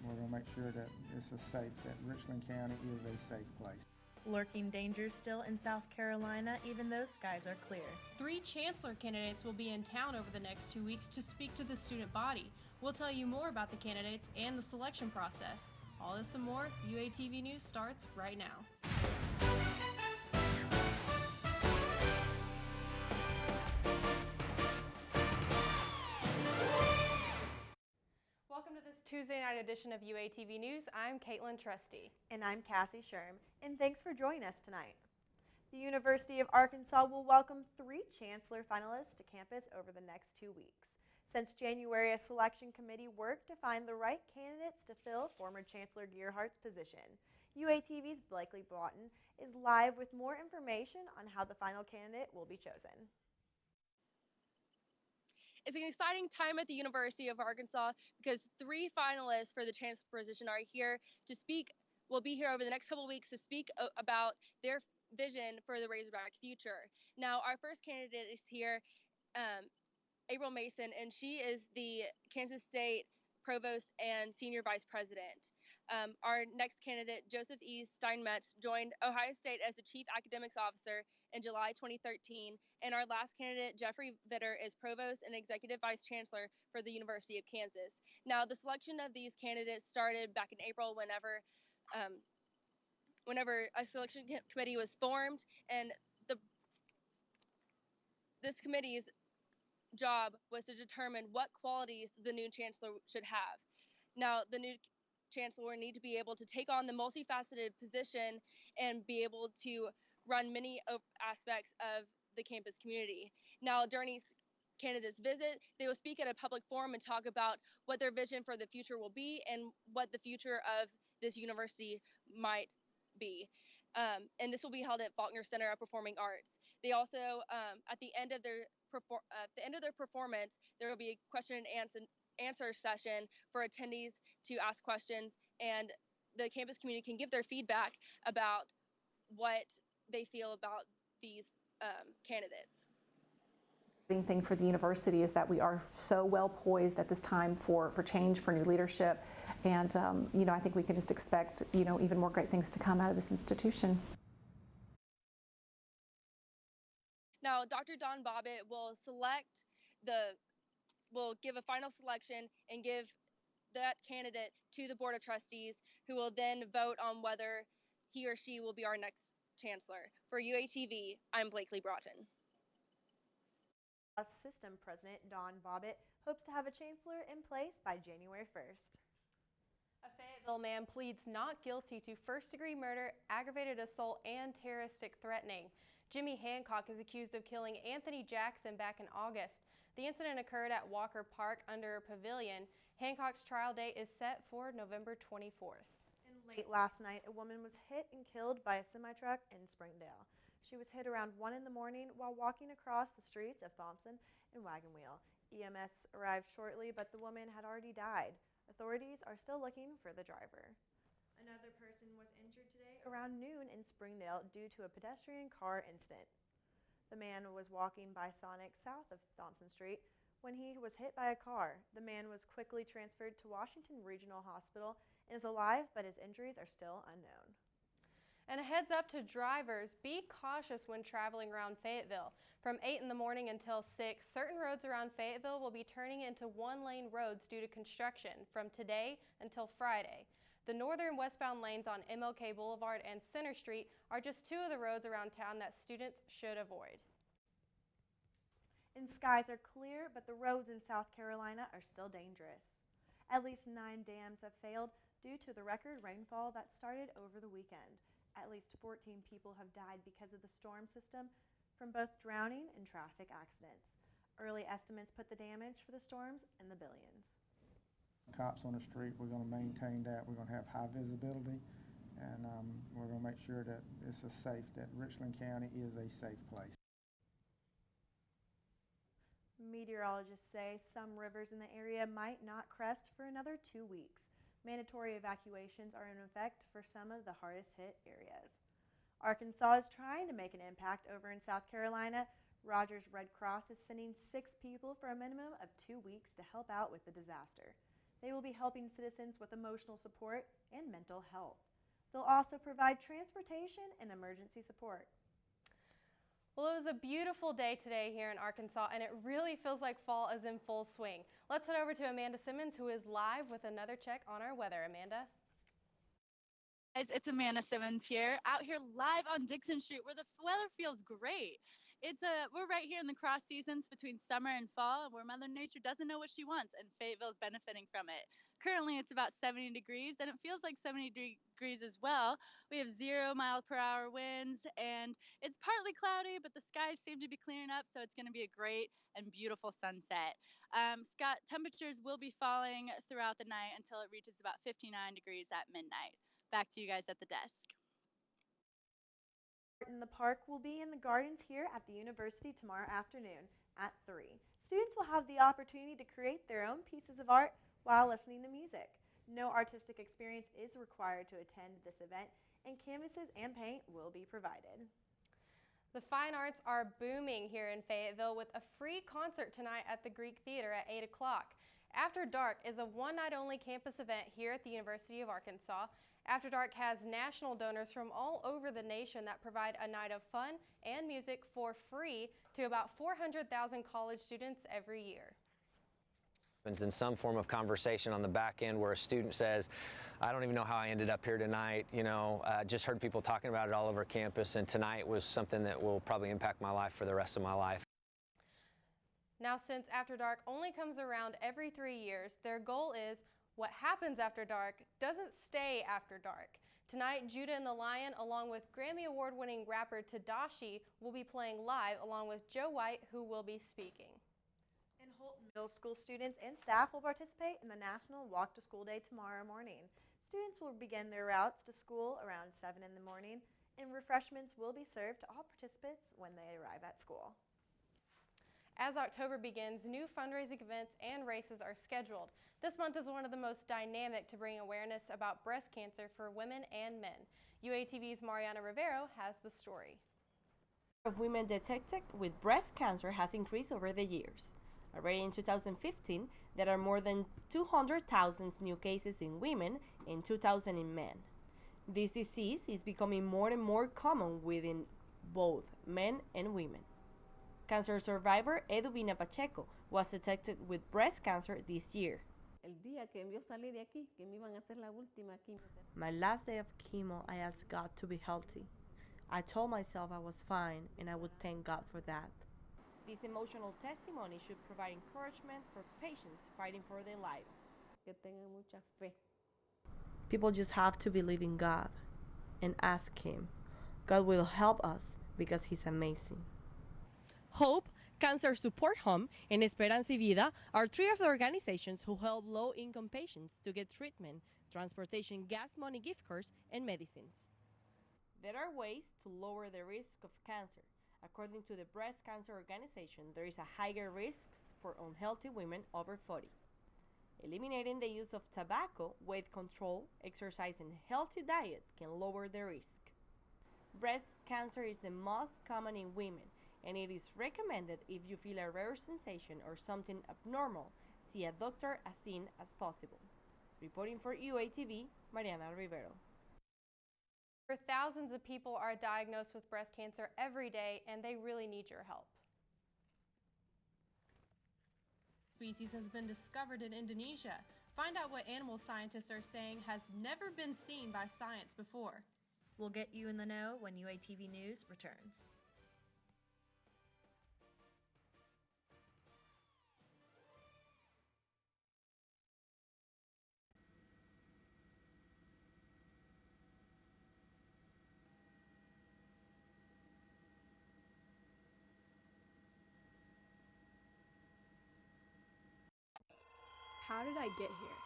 we're going to make sure that that Richland County is a safe place. Lurking dangers still in South Carolina, even though skies are clear. 3 chancellor candidates will be in town over the next 2 weeks to speak to the student body. We'll tell you more about the candidates and the selection process. All this and more, UATV News starts right now. Welcome to this Tuesday night edition of UATV News. I'm Caitlin Trusty. And I'm Cassie Sherm, and thanks for joining us tonight. The University of Arkansas will welcome 3 chancellor finalists to campus over the next 2 weeks. Since January, a selection committee worked to find the right candidates to fill former Chancellor Gearhart's position. UATV's Blakely Broughton is live with more information on how the final candidate will be chosen. It's an exciting time at the University of Arkansas because 3 finalists for the chancellor position are here to speak, will be here over the next couple of weeks to speak about their vision for the Razorback future. Now, our first candidate is here, April Mason, and she is the Kansas State Provost and Senior Vice President. Our next candidate, Joseph E. Steinmetz, joined Ohio State as the Chief Academics Officer in July 2013. And our last candidate, Jeffrey Vitter, is Provost and Executive Vice Chancellor for the University of Kansas. Now, the selection of these candidates started back in April whenever a selection committee was formed, and this committee's job was to determine what qualities the new chancellor should have. Now, the new chancellor will need to be able to take on the multifaceted position and be able to run many aspects of the campus community. Now, during each candidate's visit, they will speak at a public forum and talk about what their vision for the future will be and what the future of this university might be. And this will be held at Faulkner Center of Performing Arts. They also, at the end of their performance, there will be a question and answer session for attendees to ask questions, and the campus community can give their feedback about what they feel about these candidates. The main thing for the university is that we are so well poised at this time for change, for new leadership, and I think we can just expect even more great things to come out of this institution. Now, Dr. Don Bobbitt will give a final selection and give that candidate to the Board of Trustees, who will then vote on whether he or she will be our next chancellor. For UATV, I'm Blakely Broughton. System President Don Bobbitt hopes to have a chancellor in place by January 1st. A Fayetteville man pleads not guilty to first-degree murder, aggravated assault, and terroristic threatening. Jimmy Hancock is accused of killing Anthony Jackson back in August. The incident occurred at Walker Park under a pavilion. Hancock's trial date is set for November 24th. And late last night, a woman was hit and killed by a semi-truck in Springdale. She was hit around 1 in the morning while walking across the streets of Thompson and Wagon Wheel. EMS arrived shortly, but the woman had already died. Authorities are still looking for the driver. Another person was injured today around noon in Springdale due to a pedestrian car incident. The man was walking by Sonic south of Thompson Street when he was hit by a car. The man was quickly transferred to Washington Regional Hospital and is alive, but his injuries are still unknown. And a heads up to drivers, be cautious when traveling around Fayetteville. From 8 in the morning until 6, certain roads around Fayetteville will be turning into one-lane roads due to construction from today until Friday. The northern westbound lanes on MLK Boulevard and Center Street are just 2 of the roads around town that students should avoid. And skies are clear, but the roads in South Carolina are still dangerous. At least 9 dams have failed due to the record rainfall that started over the weekend. At least 14 people have died because of the storm system from both drowning and traffic accidents. Early estimates put the damage for the storms in the billions. Cops on the street, we're going to maintain that. We're going to have high visibility, and we're going to make sure that that Richland County is a safe place. Meteorologists say some rivers in the area might not crest for another 2 weeks. Mandatory evacuations are in effect for some of the hardest hit areas. Arkansas is trying to make an impact over in South Carolina. Rogers Red Cross is sending 6 people for a minimum of 2 weeks to help out with the disaster. They will be helping citizens with emotional support and mental health. They'll also provide transportation and emergency support. Well, it was a beautiful day today here in Arkansas, and it really feels like fall is in full swing. Let's head over to Amanda Simmons, who is live with another check on our weather. Amanda? Guys, it's Amanda Simmons here, out here live on Dixon Street where the weather feels great. We're right here in the cross seasons between summer and fall, where Mother Nature doesn't know what she wants, and Fayetteville is benefiting from it. Currently, it's about 70 degrees, and it feels like 70 degrees as well. We have 0-mile-per-hour winds, and it's partly cloudy, but the skies seem to be clearing up, so it's going to be a great and beautiful sunset. Temperatures will be falling throughout the night until it reaches about 59 degrees at midnight. Back to you guys at the desk. In the park will be in the gardens here at the university tomorrow afternoon at 3. Students will have the opportunity to create their own pieces of art while listening to music. No artistic experience is required to attend this event, and canvases and paint will be provided. The fine arts are booming here in Fayetteville with a free concert tonight at the Greek Theater at 8 o'clock. After Dark is a one-night-only campus event here at the University of Arkansas. After Dark has national donors from all over the nation that provide a night of fun and music for free to about 400,000 college students every year. In some form of conversation on the back end where a student says, I don't even know how I ended up here tonight, just heard people talking about it all over campus, and tonight was something that will probably impact my life for the rest of my life. Now, since After Dark only comes around every 3 years, their goal is what happens after dark doesn't stay after dark. Tonight, Judah and the Lion, along with Grammy Award-winning rapper Tadashi, will be playing live along with Joe White, who will be speaking. And Holt Middle School students and staff will participate in the National Walk to School Day tomorrow morning. Students will begin their routes to school around 7 in the morning, and refreshments will be served to all participants when they arrive at school. As October begins, new fundraising events and races are scheduled. This month is one of the most dynamic to bring awareness about breast cancer for women and men. UATV's Mariana Rivero has the story. Of women detected with breast cancer has increased over the years. Already in 2015, there are more than 200,000 new cases in women and 2,000 in men. This disease is becoming more and more common within both men and women. Cancer survivor Eduvina Pacheco was detected with breast cancer this year. My last day of chemo, I asked God to be healthy. I told myself I was fine, and I would thank God for that. This emotional testimony should provide encouragement for patients fighting for their lives. People just have to believe in God and ask Him. God will help us because He's amazing. Hope, Cancer Support Home, and Esperanza y Vida are three of the organizations who help low-income patients to get treatment, transportation, gas money gift cards, and medicines. There are ways to lower the risk of cancer. According to the Breast Cancer Organization, there is a higher risk for unhealthy women over 40. Eliminating the use of tobacco, weight control, exercise, and healthy diet can lower the risk. Breast cancer is the most common in women, and it is recommended if you feel a rare sensation or something abnormal, see a doctor as soon as possible. Reporting for UATV, Mariana Rivero. Thousands of people are diagnosed with breast cancer every day, and they really need your help. Species has been discovered in Indonesia. Find out what animal scientists are saying has never been seen by science before. We'll get you in the know when UATV News returns. How did I get here?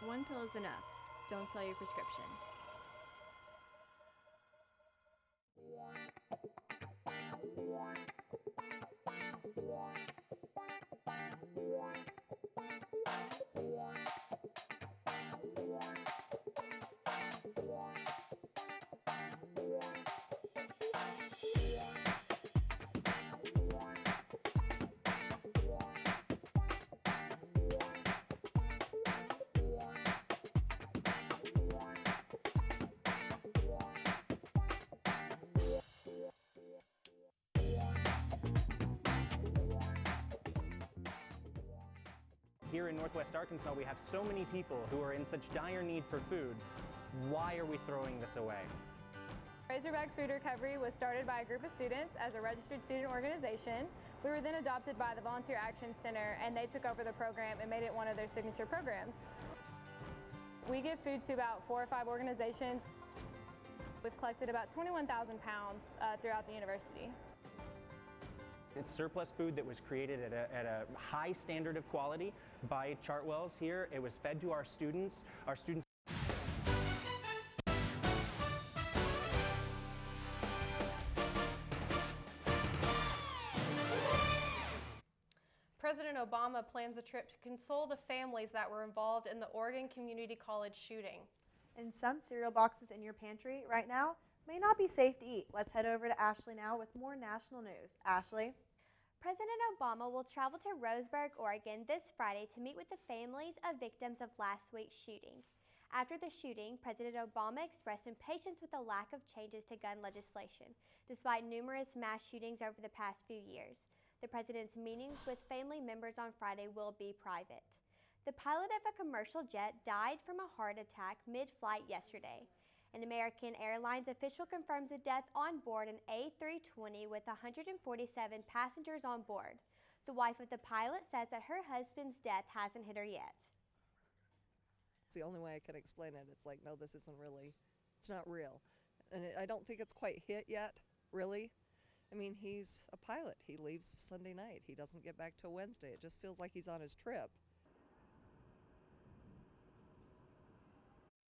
One pill is enough. Don't sell your prescription. Here in Northwest Arkansas, we have so many people who are in such dire need for food. Why are we throwing this away? Razorback Food Recovery was started by a group of students as a registered student organization. We were then adopted by the Volunteer Action Center, and they took over the program and made it one of their signature programs. We give food to about 4 or 5 organizations. We've collected about 21,000 pounds throughout the university. It's surplus food that was created at a high standard of quality by Chartwell's here. It was fed to our students. Our students. President Obama plans a trip to console the families that were involved in the Oregon Community College shooting. And some cereal boxes in your pantry right now may not be safe to eat. Let's head over to Ashley now with more national news. Ashley? President Obama will travel to Roseburg, Oregon this Friday to meet with the families of victims of last week's shooting. After the shooting, President Obama expressed impatience with the lack of changes to gun legislation, despite numerous mass shootings over the past few years. The president's meetings with family members on Friday will be private. The pilot of a commercial jet died from a heart attack mid-flight yesterday. An American Airlines official confirms a death on board an A320 with 147 passengers on board. The wife of the pilot says that her husband's death hasn't hit her yet. It's the only way I can explain it. It's like, no, this isn't really, it's not real. And I don't think it's quite hit yet, really. I mean, he's a pilot. He leaves Sunday night. He doesn't get back till Wednesday. It just feels like he's on his trip.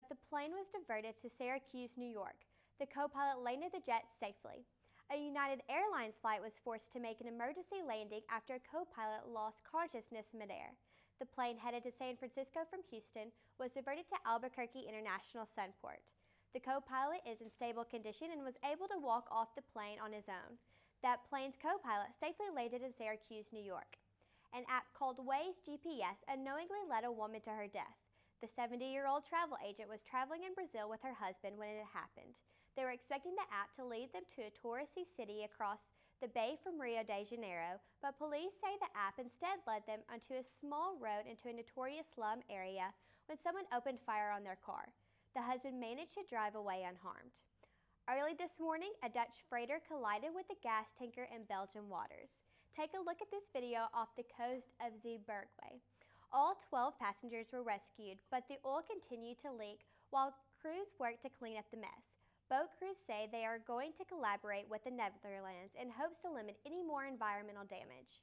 The plane was diverted to Syracuse, New York. The co-pilot landed the jet safely. A United Airlines flight was forced to make an emergency landing after a co-pilot lost consciousness midair. The plane headed to San Francisco from Houston was diverted to Albuquerque International Sunport. The co-pilot is in stable condition and was able to walk off the plane on his own. That plane's co-pilot safely landed in Syracuse, New York. An app called Waze GPS unknowingly led a woman to her death. The 70-year-old travel agent was traveling in Brazil with her husband when it happened. They were expecting the app to lead them to a touristy city across the bay from Rio de Janeiro, but police say the app instead led them onto a small road into a notorious slum area when someone opened fire on their car. The husband managed to drive away unharmed. Early this morning, a Dutch freighter collided with a gas tanker in Belgian waters. Take a look at this video off the coast of Zeebrugge. All 12 passengers were rescued, but the oil continued to leak while crews worked to clean up the mess. Boat crews say they are going to collaborate with the Netherlands in hopes to limit any more environmental damage.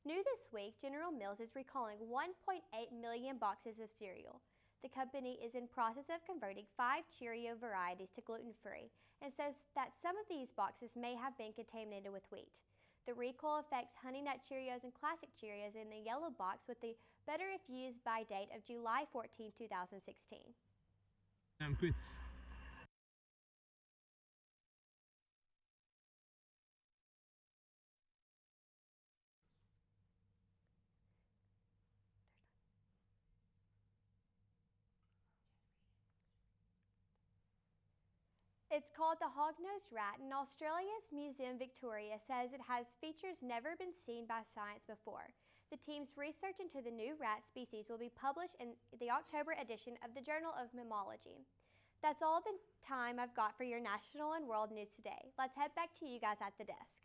New this week, General Mills is recalling 1.8 million boxes of cereal. The company is in process of converting 5 Cheerio varieties to gluten-free and says that some of these boxes may have been contaminated with wheat. The recall affects Honey Nut Cheerios and Classic Cheerios in the yellow box with the better if used by date of July 14, 2016. I'm good. It's called the Hog-Nosed Rat, and Australia's Museum Victoria says it has features never been seen by science before. The team's research into the new rat species will be published in the October edition of the Journal of Mammalogy. That's all the time I've got for your national and world news today. Let's head back to you guys at the desk.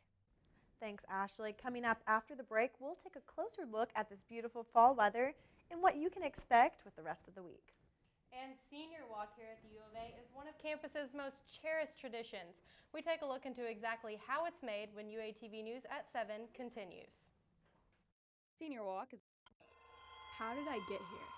Thanks, Ashley. Coming up after the break, we'll take a closer look at this beautiful fall weather and what you can expect with the rest of the week. And Senior Walk here at the U of A is one of campus's most cherished traditions. We take a look into exactly how it's made when UATV News at 7 continues. Senior Walk is... How did I get here?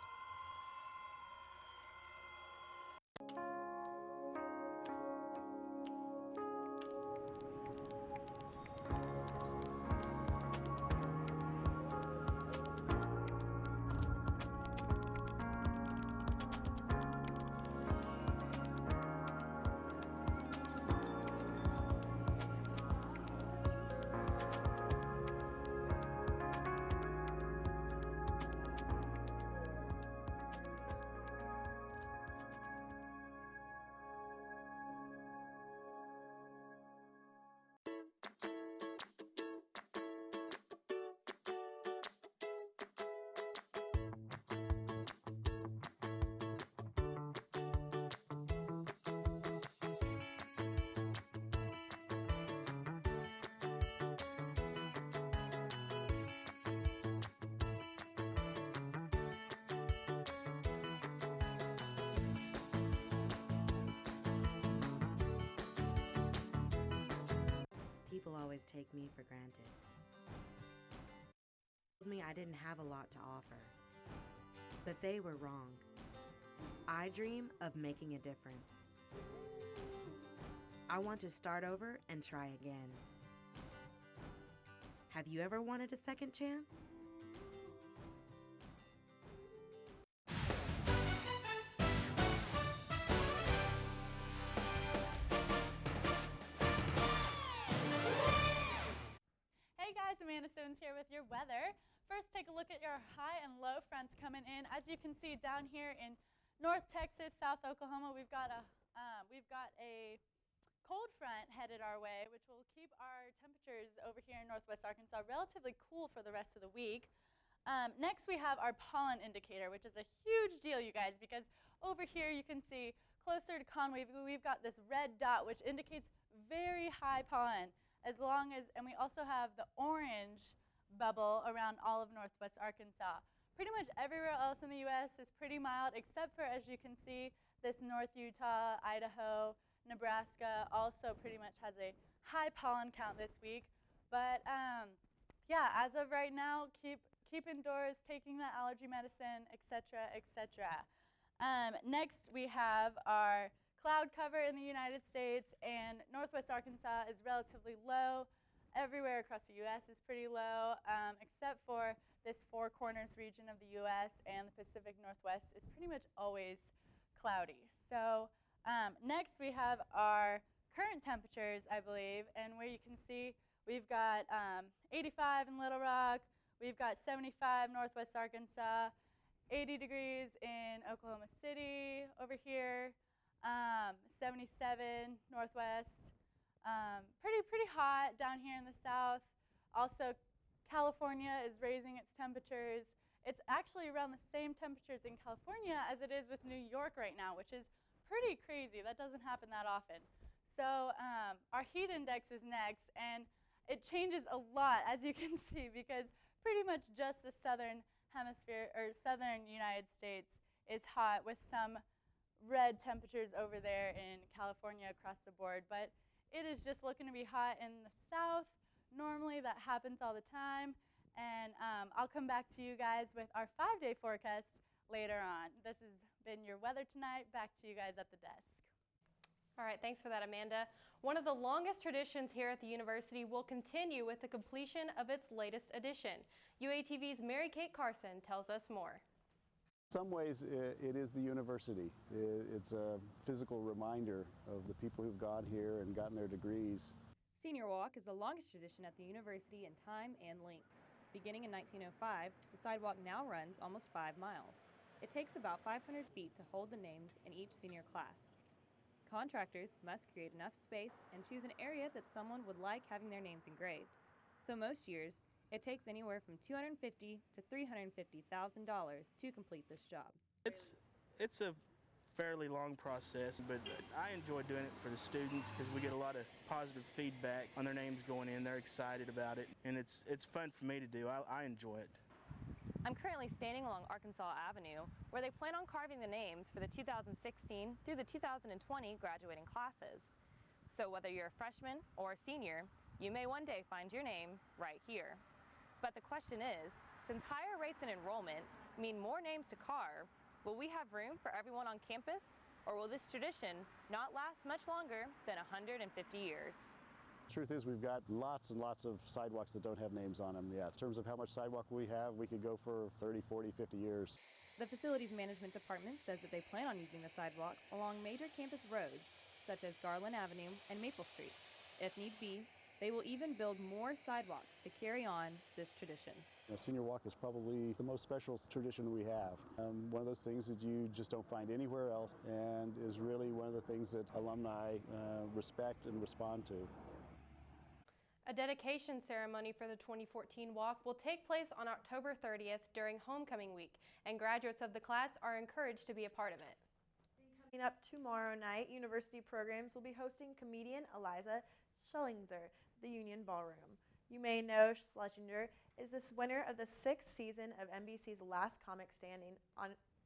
me for granted. Told me I didn't have a lot to offer. But they were wrong. I dream of making a difference. I want to start over and try again. Have you ever wanted a second chance? Hey guys, Amanda Simmons here with your weather. First, take a look at your high and low fronts coming in. As you can see down here in North Texas, South Oklahoma, we've got a cold front headed our way, which will keep our temperatures over here in Northwest Arkansas relatively cool for the rest of the week. Next, we have our pollen indicator, which is a huge deal, you guys, because over here you can see closer to Conway, we've got this red dot, which indicates very high pollen. And we also have the orange bubble around all of Northwest Arkansas. Pretty much everywhere else in the U.S. is pretty mild, except for, as you can see, this North Utah, Idaho, Nebraska also pretty much has a high pollen count this week. But yeah, as of right now, keep indoors, taking the allergy medicine, etc., etc. Next, we have our cloud cover in the United States, and Northwest Arkansas is relatively low. Everywhere across the U.S. is pretty low, except for this Four Corners region of the U.S. and the Pacific Northwest is pretty much always cloudy. So next we have our current temperatures, I believe, and where you can see we've got 85 in Little Rock, we've got 75 Northwest Arkansas, 80 degrees in Oklahoma City over here, 77 Northwest. Pretty hot down here in the south. Also, California is raising its temperatures. It's actually around the same temperatures in California as it is with New York right now, which is pretty crazy. That doesn't happen that often. So our heat index is next, and it changes a lot, as you can see, because pretty much just the southern hemisphere or southern United States is hot, with some red temperatures over there in California across the board. But it is just looking to be hot in the south. Normally that happens all the time. And I'll come back to you guys with our 5-day forecast later on. This has been your weather tonight. Back to you guys at the desk. All right, thanks for that, Amanda. One of the longest traditions here at the university will continue with the completion of its latest edition. UATV's Mary Kate Carson tells us more. In some ways, it is the university. It's a physical reminder of the people who've gone here and gotten their degrees. Senior Walk is the longest tradition at the university in time and length. Beginning in 1905, the sidewalk now runs almost 5 miles. It takes about 500 feet to hold the names in each senior class. Contractors must create enough space and choose an area that someone would like having their names engraved. So most years, it takes anywhere from $250,000 to $350,000 to complete this job. It's a fairly long process, but I enjoy doing it for the students because we get a lot of positive feedback on their names going in. They're excited about it, and it's fun for me to do. I enjoy it. I'm currently standing along Arkansas Avenue, where they plan on carving the names for the 2016 through the 2020 graduating classes. So whether you're a freshman or a senior, you may one day find your name right here. But the question is, since higher rates in enrollment mean more names to carve, will we have room for everyone on campus, or will this tradition not last much longer than 150 years? The truth is, we've got lots and lots of sidewalks that don't have names on them yet. In terms of how much sidewalk we have, we could go for 30, 40, 50 years. The Facilities Management Department says that they plan on using the sidewalks along major campus roads, such as Garland Avenue and Maple Street. If need be, they will even build more sidewalks to carry on this tradition. Senior Walk is probably the most special tradition we have. One of those things that you just don't find anywhere else, and is really one of the things that alumni respect and respond to. A dedication ceremony for the 2014 walk will take place on October 30th during homecoming week, and graduates of the class are encouraged to be a part of it. Coming up tomorrow night, university programs will be hosting comedian Eliza Schlesinger, the Union Ballroom. You may know Schlesinger is this winner of the 6th season of NBC's Last Comic Standing,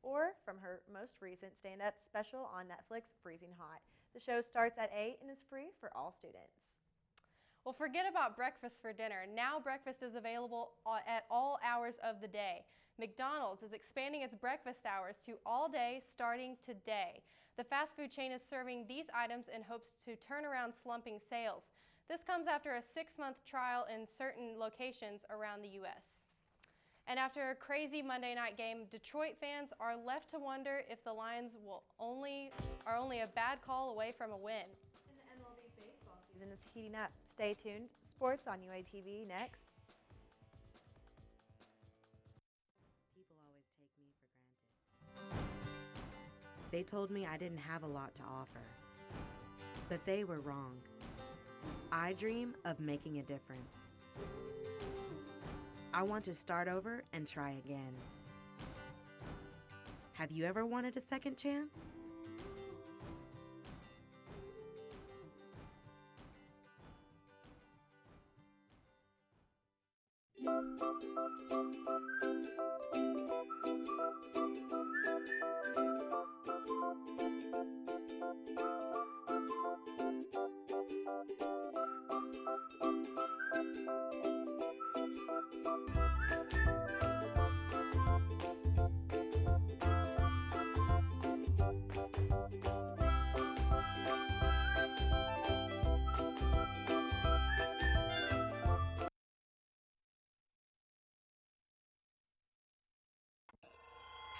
or from her most recent stand-up special on Netflix, Freezing Hot. The show starts at 8 and is free for all students. Well, forget about breakfast for dinner. Now breakfast is available at all hours of the day. McDonald's is expanding its breakfast hours to all day starting today. The fast food chain is serving these items in hopes to turn around slumping sales. This comes after a 6-month trial in certain locations around the U.S. And after a crazy Monday night game, Detroit fans are left to wonder if the Lions are only a bad call away from a win. And the MLB baseball season is heating up. Stay tuned. Sports on Uatv next. People always take me for granted. They told me I didn't have a lot to offer, but they were wrong. I dream of making a difference. I want to start over and try again. Have you ever wanted a second chance?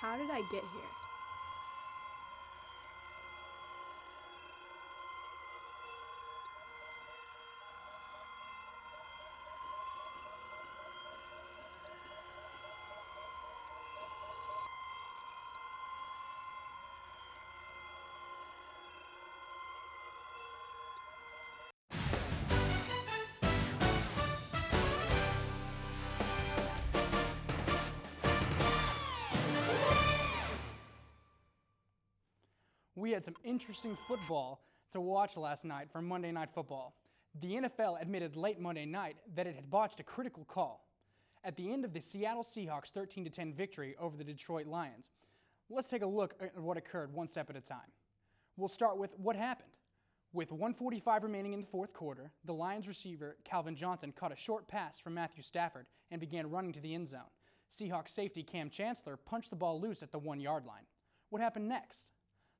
How did I get here? We had some interesting football to watch last night for Monday Night Football. The NFL admitted late Monday night that it had botched a critical call at the end of the Seattle Seahawks 13-10 victory over the Detroit Lions. Let's take a look at what occurred one step at a time. We'll start with what happened. With 1:45 remaining in the fourth quarter, the Lions receiver Calvin Johnson caught a short pass from Matthew Stafford and began running to the end zone. Seahawks safety Cam Chancellor punched the ball loose at the 1-yard line. What happened next?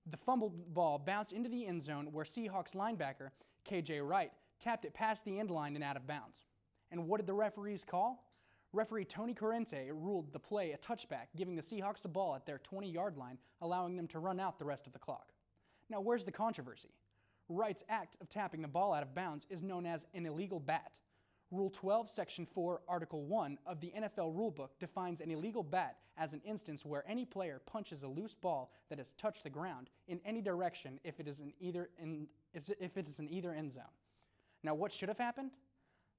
The fumbled ball bounced into the end zone where Seahawks linebacker KJ Wright tapped it past the end line and out of bounds. And what did the referees call? Referee Tony Corrente ruled the play a touchback, giving the Seahawks the ball at their 20-yard line, allowing them to run out the rest of the clock. Now, where's the controversy? Wright's act of tapping the ball out of bounds is known as an illegal bat. Rule 12, Section 4, Article 1 of the NFL Rulebook defines an illegal bat as an instance where any player punches a loose ball that has touched the ground in any direction if it is in either end zone. Now, what should have happened?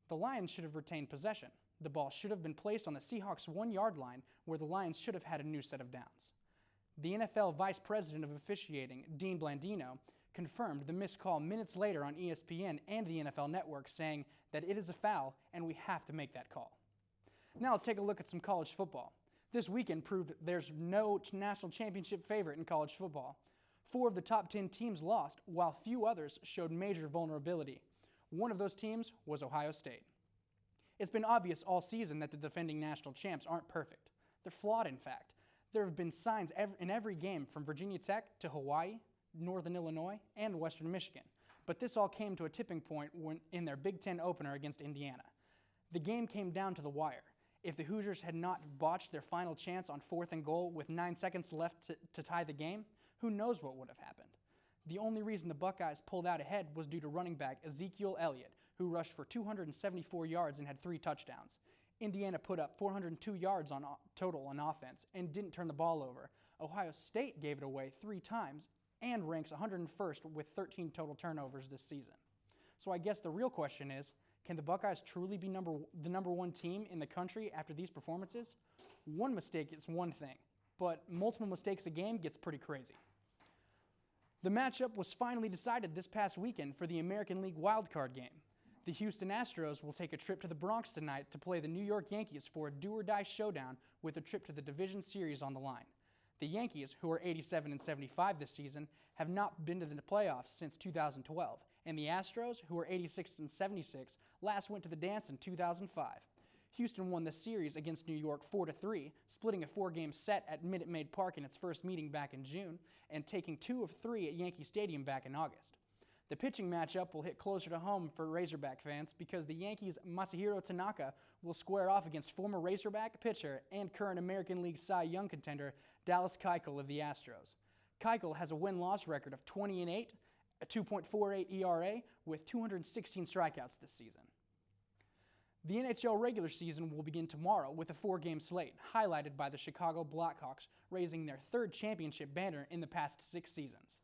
The Lions should have retained possession. The ball should have been placed on the Seahawks' 1-yard line where the Lions should have had a new set of downs. The NFL Vice President of Officiating, Dean Blandino, confirmed the missed call minutes later on ESPN and the NFL Network, saying that it is a foul and we have to make that call. Now let's take a look at some college football. This weekend proved there's no national championship favorite in college football. 4 of the top 10 teams lost, while few others showed major vulnerability. One of those teams was Ohio State. It's been obvious all season that the defending national champs aren't perfect. They're flawed, in fact. There have been signs in every game from Virginia Tech to Hawaii, Northern Illinois, and Western Michigan. But this all came to a tipping point in their Big Ten opener against Indiana. The game came down to the wire. If the Hoosiers had not botched their final chance on 4th and goal with 9 seconds left to tie the game, who knows what would have happened. The only reason the Buckeyes pulled out ahead was due to running back Ezekiel Elliott, who rushed for 274 yards and had 3 touchdowns. Indiana put up 402 yards total on offense and didn't turn the ball over. Ohio State gave it away 3 times and ranks 101st with 13 total turnovers this season. So I guess the real question is, can the Buckeyes truly be the number 1 team in the country after these performances? One mistake is one thing, but multiple mistakes a game gets pretty crazy. The matchup was finally decided this past weekend for the American League wildcard game. The Houston Astros will take a trip to the Bronx tonight to play the New York Yankees for a do-or-die showdown with a trip to the Division Series on the line. The Yankees, who are 87-75 this season, have not been to the playoffs since 2012 And the Astros, who are 86 and 76, last went to the dance in 2005. Houston won the series against New York 4-3, splitting a 4-game set at Minute Maid Park in its first meeting back in June, and taking 2 of 3 at Yankee Stadium back in August. The pitching matchup will hit closer to home for Razorback fans because the Yankees' Masahiro Tanaka will square off against former Razorback pitcher and current American League Cy Young contender Dallas Keuchel of the Astros. Keuchel has a win-loss record of 20-8, a 2.48 ERA with 216 strikeouts this season. The NHL regular season will begin tomorrow with a 4-game slate, highlighted by the Chicago Blackhawks raising their 3rd championship banner in the past 6 seasons.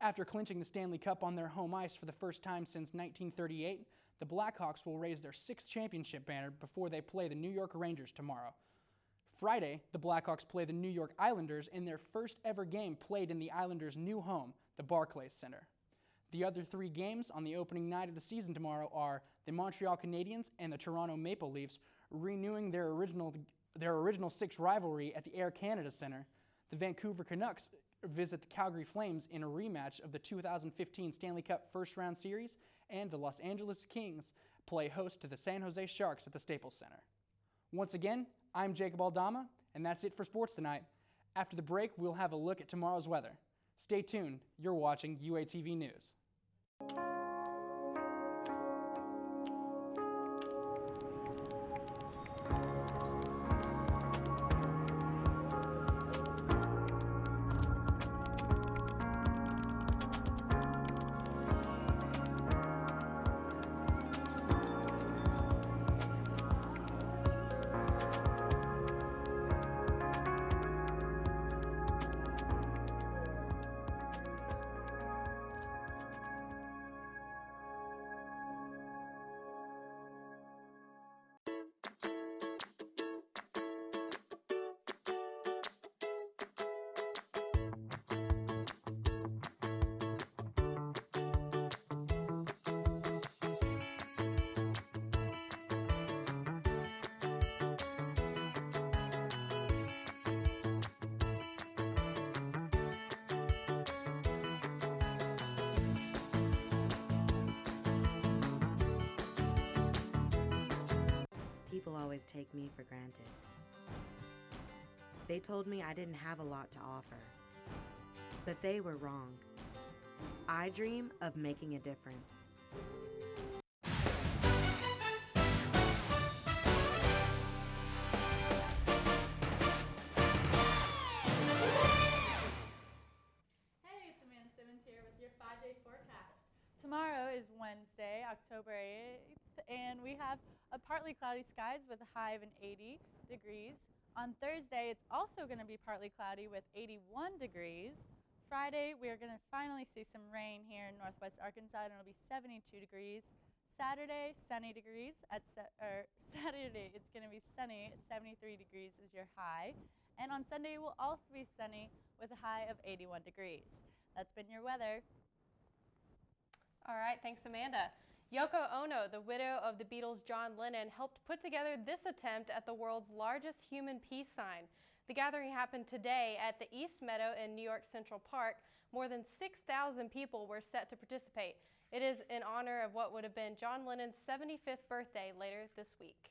After clinching the Stanley Cup on their home ice for the first time since 1938, the Blackhawks will raise their 6th championship banner before they play the New York Rangers tomorrow. Friday, the Blackhawks play the New York Islanders in their first ever game played in the Islanders' new home, the Barclays Center. The other 3 games on the opening night of the season tomorrow are the Montreal Canadiens and the Toronto Maple Leafs renewing their original 6 rivalry at the Air Canada Centre. The Vancouver Canucks visit the Calgary Flames in a rematch of the 2015 Stanley Cup first-round series, and the Los Angeles Kings play host to the San Jose Sharks at the Staples Center. Once again, I'm Jacob Aldama, and that's it for sports tonight. After the break, we'll have a look at tomorrow's weather. Stay tuned. You're watching UATV News. People always take me for granted. They told me I didn't have a lot to offer, but they were wrong. I dream of making a difference. Hey, it's Amanda Simmons here with your 5-day forecast. Tomorrow is Wednesday, October 8th, and we have a partly cloudy skies with a high of 80 degrees. On Thursday, it's also going to be partly cloudy with 81 degrees. Friday, we are going to finally see some rain here in northwest Arkansas, and it'll be 72 degrees. Saturday, sunny degrees Saturday, it's going to be sunny. 73 degrees is your high. And on Sunday, it will also be sunny with a high of 81 degrees. That's been your weather. All right, thanks, Amanda. Yoko Ono, the widow of the Beatles' John Lennon, helped put together this attempt at the world's largest human peace sign. The gathering happened today at the East Meadow in New York Central Park. More than 6,000 people were set to participate. It is in honor of what would have been John Lennon's 75th birthday later this week.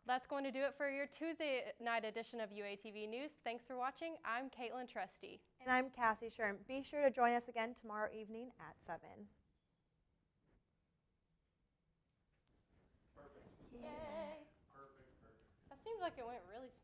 That's going to do it for your Tuesday night edition of UATV News. Thanks for watching. I'm Caitlin Trusty. And I'm Cassie Sherm. Be sure to join us again tomorrow evening at 7. Yay! That seems like it went really smooth.